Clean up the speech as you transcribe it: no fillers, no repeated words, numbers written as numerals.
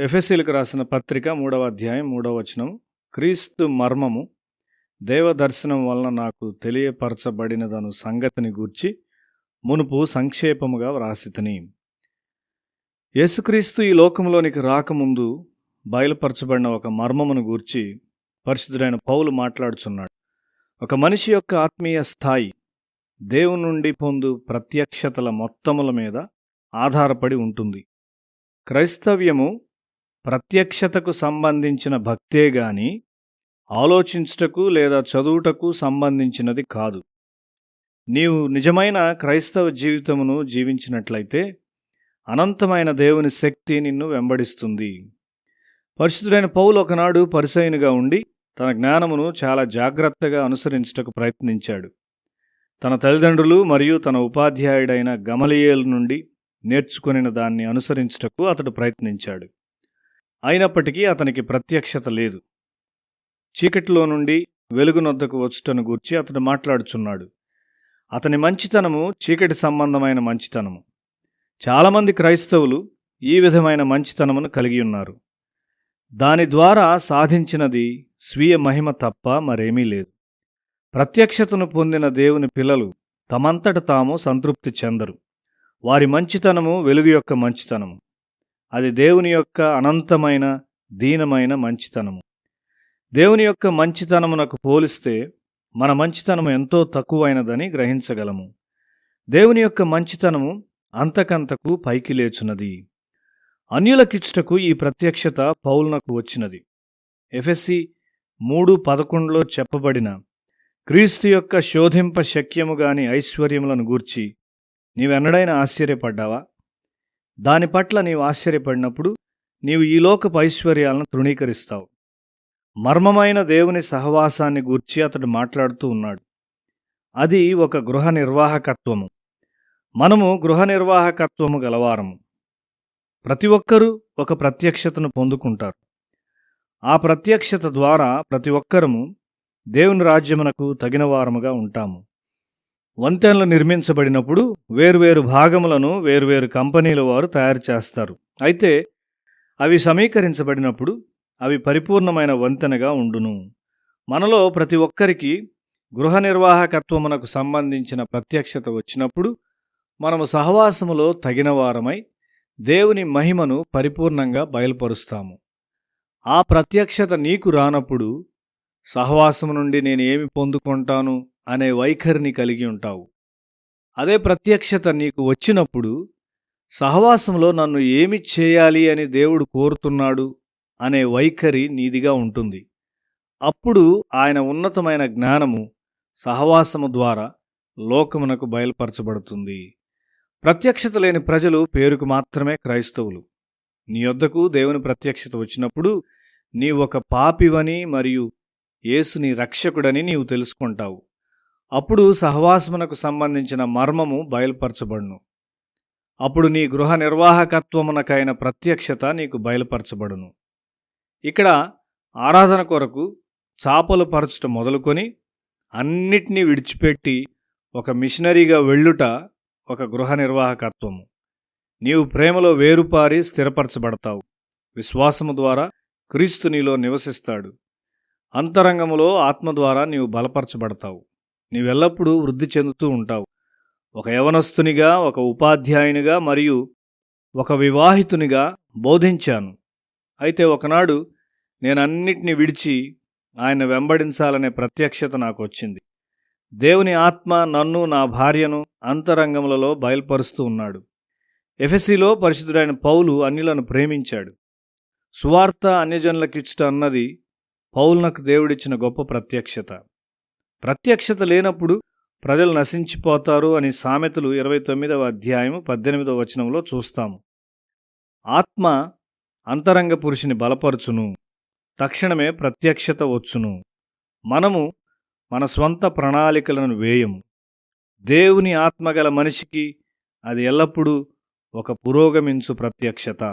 ఎఫెసీయులకు రాసిన పత్రిక 3వ అధ్యాయం 3వ వచనం. క్రీస్తు మర్మము దేవదర్శనం వలన నాకు తెలియపరచబడినదను సంగతిని గూర్చి మునుపు సంక్షేపముగా వ్రాసితిని. యేసుక్రీస్తు ఈ లోకంలోనికి రాకముందు బయలుపరచబడిన ఒక మర్మమును గూర్చి పరిశుద్ధుడైన పౌలు మాట్లాడుచున్నాడు. ఒక మనిషి యొక్క ఆత్మీయ స్థాయి దేవుని నుండి పొందు ప్రత్యక్షతల మొత్తముల మీద ఆధారపడి ఉంటుంది. క్రైస్తవ్యము ప్రత్యక్షతకు సంబంధించిన భక్తే గాని ఆలోచించుటకు లేదా చదువుటకు సంబంధించినది కాదు. నీవు నిజమైన క్రైస్తవ జీవితమును జీవించినట్లయితే అనంతమైన దేవుని శక్తి నిన్ను వెంబడిస్తుంది. పరిశుద్ధుడైన పౌలు ఒకనాడు పరిసయ్యునిగా ఉండి తన జ్ఞానమును చాలా జాగ్రత్తగా అనుసరించుటకు ప్రయత్నించాడు. తన తల్లిదండ్రులు మరియు తన ఉపాధ్యాయుడైన గమలీయేలు నుండి నేర్చుకొనిన దాన్ని అనుసరించుటకు అతడు ప్రయత్నించాడు. అయినప్పటికీ అతనికి ప్రత్యక్షత లేదు. చీకటిలో నుండి వెలుగునొద్దకు వచ్చుటను గూర్చి అతడు మాట్లాడుచున్నాడు. అతని మంచితనము చీకటి సంబంధమైన మంచితనము. చాలామంది క్రైస్తవులు ఈ విధమైన మంచితనమును కలిగి ఉన్నారు. దాని ద్వారా సాధించినది స్వీయ మహిమ తప్ప మరేమీ లేదు. ప్రత్యక్షతను పొందిన దేవుని పిల్లలు తమంతట తాము సంతృప్తి చెందరు. వారి మంచితనము వెలుగు యొక్క మంచితనము. అది దేవుని యొక్క అనంతమైన దీనమైన మంచితనము. దేవుని యొక్క మంచితనమునకు పోలిస్తే మన మంచితనము ఎంతో తక్కువైనదని గ్రహించగలము. దేవుని యొక్క మంచితనము అంతకంతకు పైకి లేచున్నది. అన్యులకిచ్చుటకు ఈ ప్రత్యక్షత పౌలునకు వచ్చినది. ఎఫెసీ 3:11 చెప్పబడిన క్రీస్తు యొక్క శోధింప శక్యముగాని ఐశ్వర్యములను గూర్చి నీవెన్నడైనా ఆశ్చర్యపడ్డావా? దాని పట్ల నీవు ఆశ్చర్యపడినప్పుడు నీవు ఈ లోకపు ఐశ్వర్యాలను తృణీకరిస్తావు. మర్మమైన దేవుని సహవాసాన్ని గూర్చి అతడు మాట్లాడుతూ ఉన్నాడు. అది ఒక గృహ నిర్వాహకత్వము. మనము గృహ నిర్వాహకత్వము గలవారము. ప్రతి ఒక్కరూ ఒక ప్రత్యక్షతను పొందుకుంటారు. ఆ ప్రత్యక్షత ద్వారా ప్రతి ఒక్కరము దేవుని రాజ్యమునకు తగిన వారముగా ఉంటాము. వంతెనలు నిర్మించబడినప్పుడు వేర్వేరు భాగములను వేర్వేరు కంపెనీల వారు తయారు చేస్తారు. అయితే అవి సమీకరించబడినప్పుడు అవి పరిపూర్ణమైన వంతెనగా ఉండును. మనలో ప్రతి ఒక్కరికి గృహ నిర్వాహకత్వమునకు సంబంధించిన ప్రత్యక్షత వచ్చినప్పుడు మనము సహవాసములో తగిన వారమై దేవుని మహిమను పరిపూర్ణంగా బయలుపరుస్తాము. ఆ ప్రత్యక్షత నీకు రానప్పుడు సహవాసము నుండి నేను ఏమి పొందుకుంటాను అనే వైఖరిని కలిగి ఉంటావు. అదే ప్రత్యక్షత నీకు వచ్చినప్పుడు సహవాసంలో నన్ను ఏమి చేయాలి అని దేవుడు కోరుతున్నాడు అనే వైఖరి నీదిగా ఉంటుంది. అప్పుడు ఆయన ఉన్నతమైన జ్ఞానము సహవాసము ద్వారా లోకమునకు బయలుపరచబడుతుంది. ప్రత్యక్షత లేని ప్రజలు పేరుకు మాత్రమే క్రైస్తవులు. నీ యొద్దకు దేవుని ప్రత్యక్షత వచ్చినప్పుడు నీవు ఒక పాపివని మరియు యేసు నీ రక్షకుడని నీవు తెలుసుకుంటావు. అప్పుడు సహవాసమునకు సంబంధించిన మర్మము బయలుపరచబడును. అప్పుడు నీ గృహ నిర్వాహకత్వమునకైన ప్రత్యక్షత నీకు బయలుపరచబడును. ఇక్కడ ఆరాధన కొరకు చాపలు పరచుట మొదలుకొని అన్నిటినీ విడిచిపెట్టి ఒక మిషనరీగా వెళ్ళుట ఒక గృహ నిర్వాహకత్వము. నీవు ప్రేమలో వేరుపారి స్థిరపరచబడతావు. విశ్వాసము ద్వారా క్రీస్తు నీలో నివసిస్తాడు. అంతరంగములో ఆత్మ ద్వారా నీవు బలపరచబడతావు. నీవెల్లప్పుడూ వృద్ధి చెందుతూ ఉంటావు. ఒక యవనస్తునిగా, ఒక ఉపాధ్యాయునిగా మరియు ఒక వివాహితునిగా బోధించాను. అయితే ఒకనాడు నేను అన్నిటినీ విడిచి ఆయన వెంబడించాలనే ప్రత్యక్షత నాకు వచ్చింది. దేవుని ఆత్మ నన్ను, నా భార్యను అంతరంగములలో బయలుపరుస్తూ ఉన్నాడు. ఎఫెసీలో పరిశుద్ధుడైన పౌలు అన్యులను ప్రేమించాడు. సువార్త అన్యజనులకిచ్చుట అన్నది పౌలునకు దేవుడిచ్చిన గొప్ప ప్రత్యక్షత. ప్రత్యక్షత లేనప్పుడు ప్రజలు నశించిపోతారు అని సామెతలు 29వ అధ్యాయం 18వ వచనంలో చూస్తాము. ఆత్మ అంతరంగ పురుషుని బలపరుచును. తక్షణమే ప్రత్యక్షత వచ్చును. మనము మన స్వంత ప్రణాళికలను వేయము. దేవుని ఆత్మగల మనిషికి అది ఎల్లప్పుడూ ఒక పురోగమించు ప్రత్యక్షత.